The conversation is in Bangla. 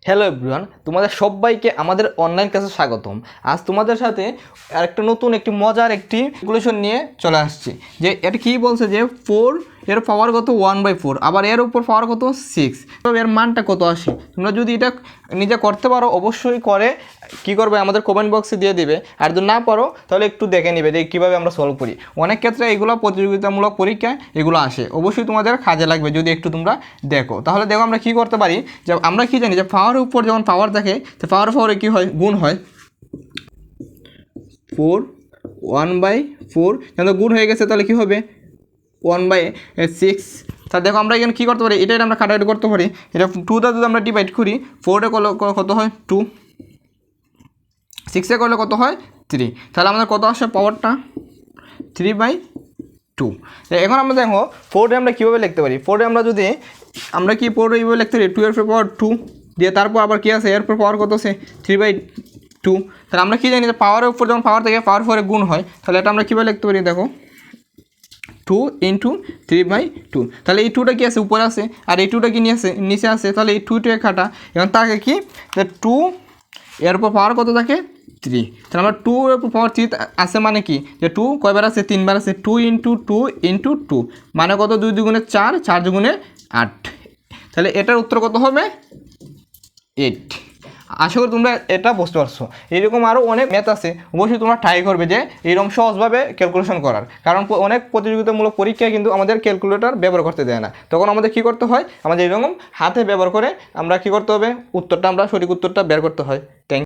হ্যালো এভরিওয়ান, তোমাদের সবাইকে আমাদের অনলাইন ক্লাসে স্বাগতম। আজ তোমাদের সাথে আরেকটা নতুন একটি মজার একটি ক্যালকুলেশন নিয়ে চলে আসছি। যে এটা কী বলছে যে 4 এর পাওয়ার কত 1/4, আবার এর উপর পাওয়ার কত 6, তবে এর মানটা কত আসে। তোমরা যদি এটা নিজে করতে পারো অবশ্যই করে কী করবে আমাদের কমেন্ট বক্সে দিয়ে দিবে, আর যদি না পারো তাহলে একটু দেখে নিবে যে কীভাবে আমরা সলভ করি। অনেক ক্ষেত্রে এগুলো প্রতিযোগিতামূলক পরীক্ষায় এগুলো আসে, অবশ্যই তোমাদের কাজে লাগবে যদি একটু তোমরা দেখো। তাহলে দেখো আমরা কী করতে পারি, যে আমরা কী জানি যে পাওয়ারের উপর যখন পাওয়ার থাকে তো পাওয়ারে কী হয়, গুণ হয়। 1/4 যখন গুণ হয়ে গেছে তাহলে কী হবে 1/6। তাহলে দেখো আমরা এখানে কী করতে পারি, এটা আমরা কাটাকাটি করতে পারি। এটা 2 দ্বারা যদি আমরা ডিভাইড করি, 4 কত হয় 2, 6 করলে কত হয় 3, তাহলে আমাদের কত আসে পাওয়ারটা 3/2। এখন আমরা দেখো 4 আমরা কীভাবে লিখতে পারি। 4 আমরা যদি আমরা কি 4 এইভাবে লিখতে পারি, 2 এর পাওয়ার 2 দিয়ে তারপর আবার কী আছে এর পাওয়ার কত আছে 3/2। তাহলে আমরা কী জানি যে পাওয়ারের উপর যখন পাওয়ার থেকে পাওয়ার 4 গুণ হয়, তাহলে এটা আমরা কীভাবে লিখতে পারি, দেখো 2 × 3/2। তাহলে এই 2টা কি আছে উপরে আছে, আর এই 2টা কি নিচে আছে, তাহলে এই 2 কাটা। এবং তাকে কি 2 এর উপর পাওয়ার কত থাকে 3, তাহলে আমরা 2 এর উপর পাওয়ার 3 আছে মানে কি যে 2 কয়বার আছে 3বার আছে, 2 × 2 × 2 মানে কত 2 2 4, 4 2 8। তাহলে এটার উত্তর কত হবে 8। আশা করি তোমরা এটা বুঝতে পারছো। এরকম আরও অনেক ম্যাথ আছে, অবশ্যই তোমরা ট্রাই করবে যে এইরকম সহজভাবে ক্যালকুলেশন করার, কারণ অনেক প্রতিযোগিতামূলক পরীক্ষায় কিন্তু আমাদের ক্যালকুলেটর ব্যবহার করতে দেয় না। তখন আমাদের কী করতে হয়, আমাদের এরকম হাতে ব্যবহার করে আমরা কী করতে হবে, উত্তরটা আমরা সঠিক উত্তরটা বের করতে হয়। থ্যাংক